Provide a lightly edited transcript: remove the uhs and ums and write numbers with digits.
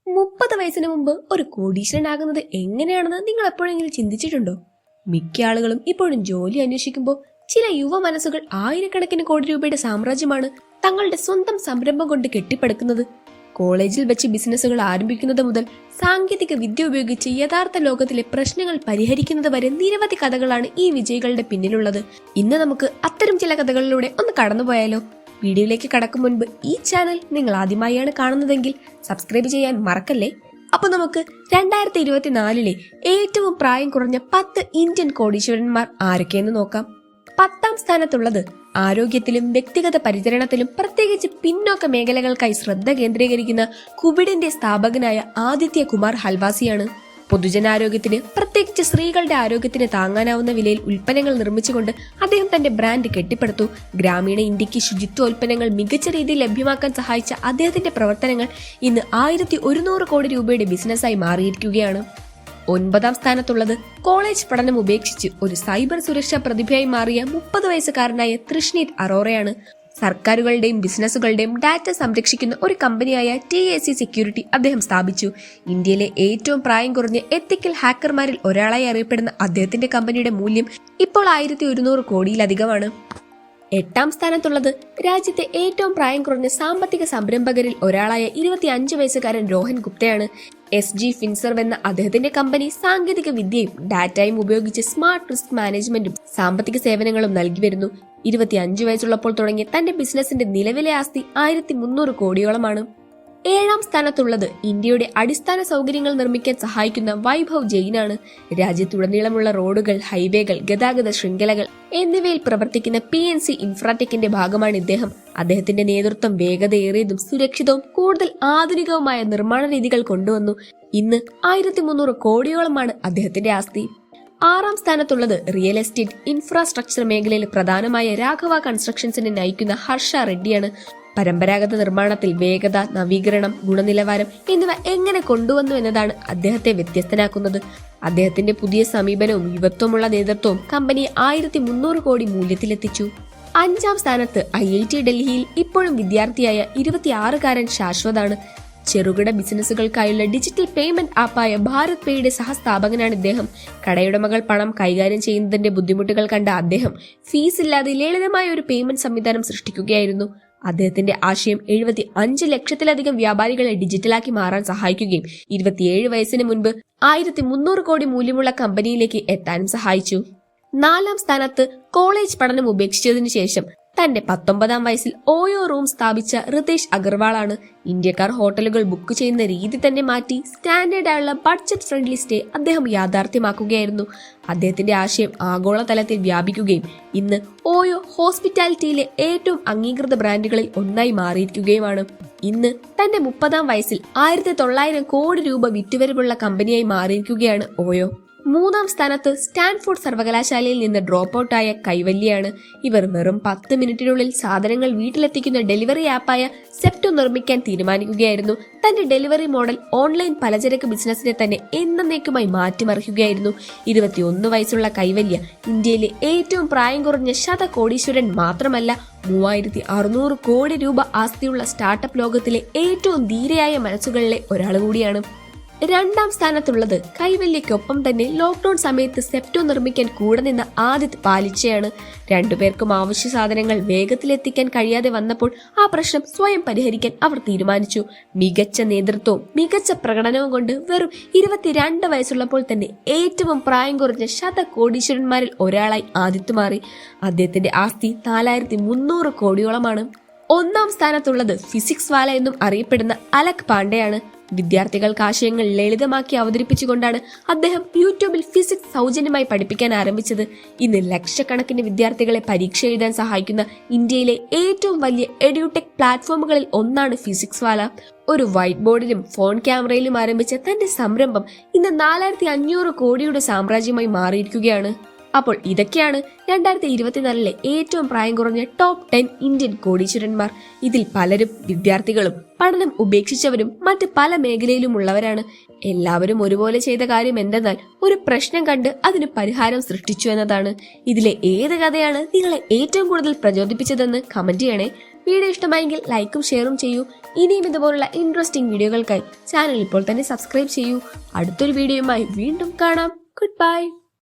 30 വയസ്സിന് മുമ്പ് ഒരു കോടീശ്വരനാകുന്നത് എങ്ങനെയാണെന്ന് നിങ്ങൾ എപ്പോഴെങ്കിലും ചിന്തിച്ചിട്ടുണ്ടോ? മിക്ക ആളുകളും ഇപ്പോഴും ജോലി അന്വേഷിക്കുമ്പോൾ ചില യുവ മനസ്സുകൾ ആയിരക്കണക്കിന് കോടി രൂപയുടെ സാമ്രാജ്യമാണ് തങ്ങളുടെ സ്വന്തം സംരംഭം കൊണ്ട് കെട്ടിപ്പടുക്കുന്നത്. കോളേജിൽ വെച്ച് ബിസിനസ്സുകൾ ആരംഭിക്കുന്നത് മുതൽ സാങ്കേതിക വിദ്യ ഉപയോഗിച്ച് യഥാർത്ഥ ലോകത്തിലെ പ്രശ്നങ്ങൾ പരിഹരിക്കുന്നത് വരെ നിരവധി കഥകളാണ് ഈ വിജയികളുടെ പിന്നിലുള്ളത്. ഇന്ന് നമുക്ക് അത്തരം ചില കഥകളിലൂടെ ഒന്ന് കടന്നുപോയാലോ? വീഡിയോയിലേക്ക് കടക്കും മുൻപ് ഈ ചാനൽ നിങ്ങൾ ആദ്യമായാണ് കാണുന്നതെങ്കിൽ സബ്സ്ക്രൈബ് ചെയ്യാൻ മറക്കല്ലേ. അപ്പൊ നമുക്ക് 2024 ഏറ്റവും പ്രായം കുറഞ്ഞ 10 ഇന്ത്യൻ കോടീശ്വരന്മാർ ആരൊക്കെയെന്ന് നോക്കാം. 10ാം സ്ഥാനത്തുള്ളത് ആരോഗ്യത്തിലും വ്യക്തിഗത പരിചരണത്തിലും പ്രത്യേകിച്ച് പിന്നോക്ക മേഖലകൾക്കായി ശ്രദ്ധ കേന്ദ്രീകരിക്കുന്ന കുബിഡിന്റെ സ്ഥാപകനായ ആദിത്യ കുമാർ ഹൽവാസിയാണ്. പൊതുജനാരോഗ്യത്തിന്, പ്രത്യേകിച്ച് സ്ത്രീകളുടെ ആരോഗ്യത്തിന് താങ്ങാനാവുന്ന വിലയിൽ ഉൽപ്പന്നങ്ങൾ നിർമ്മിച്ചുകൊണ്ട് അദ്ദേഹം തന്റെ ബ്രാൻഡ് കെട്ടിപ്പടുത്തു. ഗ്രാമീണ ഇന്ത്യക്ക് ശുചിത്വോൽപ്പന്നങ്ങൾ മികച്ച രീതിയിൽ ലഭ്യമാക്കാൻ സഹായിച്ച അദ്ദേഹത്തിന്റെ പ്രവർത്തനങ്ങൾ ഇന്ന് 1100 കോടി രൂപയുടെ ബിസിനസ്സായി മാറിയിരിക്കുകയാണ്. 9ാം സ്ഥാനത്തുള്ളത് കോളേജ് പഠനം ഉപേക്ഷിച്ച് ഒരു സൈബർ സുരക്ഷാ പ്രതിഭയായി മാറിയ 30 വയസ്സുകാരനായ തൃഷ്ണീത് അറോറയാണ്. സർക്കാരുകളുടെയും ബിസിനസ്സുകളുടെയും ഡാറ്റ സംരക്ഷിക്കുന്ന ഒരു കമ്പനിയായ TAC സെക്യൂരിറ്റി അദ്ദേഹം സ്ഥാപിച്ചു. ഇന്ത്യയിലെ ഏറ്റവും പ്രായം കുറഞ്ഞ എത്തിക്കൽ ഹാക്കർമാരിൽ ഒരാളായി അറിയപ്പെടുന്ന അദ്ദേഹത്തിന്റെ കമ്പനിയുടെ മൂല്യം ഇപ്പോൾ 1100 കോടിയിലധികമാണ്. 8ാം സ്ഥാനത്തുള്ളത് രാജ്യത്തെ ഏറ്റവും പ്രായം കുറഞ്ഞ സാമ്പത്തിക സംരംഭകരിൽ ഒരാളായ 25 വയസ്സുകാരൻ രോഹൻ ഗുപ്തയാണ്. SG ഫിൻസർവ് എന്ന അദ്ദേഹത്തിന്റെ കമ്പനി സാങ്കേതിക വിദ്യയും ഡാറ്റയും ഉപയോഗിച്ച് സ്മാർട്ട് റിസ്ക് മാനേജ്മെന്റും സാമ്പത്തിക സേവനങ്ങളും നൽകി വരുന്നു. 25 വയസ്സുള്ളപ്പോൾ തുടങ്ങിയ തന്റെ ബിസിനസിന്റെ നിലവിലെ ആസ്തി 1300 കോടിയോളമാണ്. 7ാം സ്ഥാനത്തുള്ളത് ഇന്ത്യയുടെ അടിസ്ഥാന സൗകര്യങ്ങൾ നിർമ്മിക്കാൻ സഹായിക്കുന്ന വൈഭവ് ജെയിനാണ്. രാജ്യത്തുടനീളമുള്ള റോഡുകൾ, ഹൈവേകൾ, ഗതാഗത ശൃംഖലകൾ എന്നിവയിൽ പ്രവർത്തിക്കുന്ന PNC ഇൻഫ്രാടെക്കിന്റെ ഭാഗമാണ് ഇദ്ദേഹം. അദ്ദേഹത്തിന്റെ നേതൃത്വം വേഗതയേറിയതും സുരക്ഷിതവും കൂടുതൽ ആധുനികവുമായ നിർമ്മാണ രീതികൾ കൊണ്ടുവന്നു. ഇന്ന് 1300 കോടിയോളമാണ് അദ്ദേഹത്തിന്റെ ആസ്തി. 6ാം സ്ഥാനത്തുള്ളത് റിയൽ എസ്റ്റേറ്റ്, ഇൻഫ്രാസ്ട്രക്ചർ മേഖലയിൽ പ്രധാനമായ രാഘവ കൺസ്ട്രക്ഷൻസിനെ നയിക്കുന്ന ഹർഷ റെഡ്ഡിയാണ്. പരമ്പരാഗത നിർമ്മാണത്തിൽ വേഗത, നവീകരണം, ഗുണനിലവാരം എന്നിവ എങ്ങനെ കൊണ്ടുവന്നു എന്നതാണ് അദ്ദേഹത്തെ വ്യത്യസ്തനാക്കുന്നത്. അദ്ദേഹത്തിന്റെ പുതിയ സമീപനവും യുവത്വമുള്ള നേതൃത്വവും കമ്പനിയെ 1300 കോടി മൂല്യത്തിലെത്തിച്ചു. 5ാം സ്ഥാനത്ത് IIT ഡൽഹിയിൽ ഇപ്പോഴും വിദ്യാർത്ഥിയായ 26-കാരൻ ശാശ്വതാണ്. ചെറുകിട ബിസിനസ്സുകൾക്കായുള്ള ഡിജിറ്റൽ പേയ്മെന്റ് ആപ്പായ ഭാരത് പേയുടെ സഹസ്ഥാപകനാണ് ഇദ്ദേഹം. കടയുടമകൾ പണം കൈകാര്യം ചെയ്യുന്നതിന്റെ ബുദ്ധിമുട്ടുകൾ കണ്ട അദ്ദേഹം ഫീസ് ഇല്ലാതെ ലളിതമായ ഒരു പേയ്മെന്റ് സംവിധാനം സൃഷ്ടിക്കുകയായിരുന്നു. അദ്ദേഹത്തിന്റെ ആശയം 75 ലക്ഷത്തിലധികം വ്യാപാരികളെ ഡിജിറ്റലാക്കി മാറാൻ സഹായിക്കുകയും 27 വയസ്സിന് മുൻപ് 1300 കോടി മൂല്യമുള്ള കമ്പനിയിലേക്ക് എത്താനും സഹായിച്ചു. 4ാം സ്ഥാനത്ത് കോളേജ് പഠനം ഉപേക്ഷിച്ചതിനു ശേഷം തന്റെ 19ാം വയസ്സിൽ ഓയോ റൂം സ്ഥാപിച്ച റിതേഷ് അഗർവാളാണ്. ഇന്ത്യക്കാർ ഹോട്ടലുകൾ ബുക്ക് ചെയ്യുന്ന രീതി തന്നെ മാറ്റി സ്റ്റാൻഡേർഡ് ആയുള്ള ബഡ്ജറ്റ് ഫ്രണ്ട്ലി സ്റ്റേ അദ്ദേഹം യാഥാർത്ഥ്യമാക്കുകയായിരുന്നു. അദ്ദേഹത്തിന്റെ ആശയം ആഗോളതലത്തിൽ വ്യാപിക്കുകയും ഇന്ന് ഓയോ ഹോസ്പിറ്റാലിറ്റിയിലെ ഏറ്റവും അംഗീകൃത ബ്രാൻഡുകളിൽ ഒന്നായി മാറിയിരിക്കുകയുമാണ്. ഇന്ന് തന്റെ 30ാം വയസ്സിൽ 1900 കോടി രൂപ വിറ്റുവരവുള്ള കമ്പനിയായി മാറിയിരിക്കുകയാണ് ഓയോ. 3ാം സ്ഥാനത്ത് സ്റ്റാൻഫോർഡ് സർവകലാശാലയിൽ നിന്ന് ഡ്രോപ്പ് ഔട്ടായ കൈവല്യാണ്. ഇവർ വെറും 10 മിനിറ്റിനുള്ളിൽ സാധനങ്ങൾ വീട്ടിലെത്തിക്കുന്ന ഡെലിവറി ആപ്പായ സെപ്റ്റോ നിർമ്മിക്കാൻ തീരുമാനിക്കുകയായിരുന്നു. തന്റെ ഡെലിവറി മോഡൽ ഓൺലൈൻ പലചരക്ക് ബിസിനസിനെ തന്നെ എന്നേക്കുമായി മാറ്റിമറിക്കുകയായിരുന്നു. 21 വയസ്സുള്ള കൈവല്യ ഇന്ത്യയിലെ ഏറ്റവും പ്രായം കുറഞ്ഞ കോടീശ്വരൻ മാത്രമല്ല, 3600 കോടി രൂപ ആസ്തിയുള്ള സ്റ്റാർട്ടപ്പ് ലോകത്തിലെ ഏറ്റവും ധീരയായ മനസ്സുകളിലെ ഒരാൾ കൂടിയാണ്. 2ാം സ്ഥാനത്തുള്ളത് കൈവല്യക്കൊപ്പം തന്നെ ലോക്ക്ഡൌൺ സമയത്ത് സെപ്റ്റോ നിർമ്മിക്കാൻ കൂടെ നിന്ന ആദിത് പാലിച്ചയാണ്. രണ്ടുപേർക്കും ആവശ്യ സാധനങ്ങൾ വേഗത്തിലെത്തിക്കാൻ കഴിയാതെ വന്നപ്പോൾ ആ പ്രശ്നം സ്വയം പരിഹരിക്കാൻ അവർ തീരുമാനിച്ചു. മികച്ച നേതൃത്വവും മികച്ച പ്രകടനവും കൊണ്ട് വെറും 22 വയസ്സുള്ളപ്പോൾ തന്നെ ഏറ്റവും പ്രായം കുറഞ്ഞ കോടീശ്വരന്മാരിൽ ഒരാളായി ആദിത്യ മാറി. അദ്ദേഹത്തിന്റെ ആസ്തി 4300 കോടിയോളമാണ്. 1ാം സ്ഥാനത്തുള്ളത് ഫിസിക്സ് വാല എന്നും അറിയപ്പെടുന്ന അലക് പാണ്ഡെയാണ്. വിദ്യാർത്ഥികൾക്ക് ആശയങ്ങൾ ലളിതമാക്കി അവതരിപ്പിച്ചുകൊണ്ടാണ് അദ്ദേഹം യൂട്യൂബിൽ ഫിസിക്സ് സൗജന്യമായി പഠിപ്പിക്കാൻ ആരംഭിച്ചത്. ഇന്ന് ലക്ഷക്കണക്കിന് വിദ്യാർത്ഥികളെ പരീക്ഷ എഴുതാൻ സഹായിക്കുന്ന ഇന്ത്യയിലെ ഏറ്റവും വലിയ എഡ്യൂടെക് പ്ലാറ്റ്ഫോമുകളിൽ ഒന്നാണ് ഫിസിക്സ് വാല. ഒരു വൈറ്റ് ബോർഡിലും ഫോൺ ക്യാമറയിലും ആരംഭിച്ച തന്റെ സംരംഭം ഇന്ന് 4500 കോടിയുടെ സാമ്രാജ്യമായി മാറിയിരിക്കുകയാണ്. അപ്പോൾ ഇതൊക്കെയാണ് 2024 ഏറ്റവും പ്രായം കുറഞ്ഞ ടോപ്പ് 10 ഇന്ത്യൻ കോടീശ്വരന്മാർ. ഇതിൽ പലരും വിദ്യാർത്ഥികളും പഠനം ഉപേക്ഷിച്ചവരും മറ്റ് പല മേഖലയിലുമുള്ളവരാണ്. എല്ലാവരും ഒരുപോലെ ചെയ്ത കാര്യം എന്തെന്നാൽ ഒരു പ്രശ്നം കണ്ട് അതിന് പരിഹാരം സൃഷ്ടിച്ചു എന്നതാണ്. ഇതിലെ ഏത് കഥയാണ് നിങ്ങളെ ഏറ്റവും കൂടുതൽ പ്രചോദിപ്പിച്ചതെന്ന് കമന്റ് ചെയ്യണേ. വീഡിയോ ഇഷ്ടമായെങ്കിൽ ലൈക്കും ഷെയറും ചെയ്യൂ. ഇനിയും ഇതുപോലുള്ള ഇൻട്രസ്റ്റിംഗ് വീഡിയോകൾക്കായി ചാനൽ ഇപ്പോൾ തന്നെ സബ്സ്ക്രൈബ് ചെയ്യൂ. അടുത്തൊരു വീഡിയോയുമായി വീണ്ടും കാണാം. Good bye.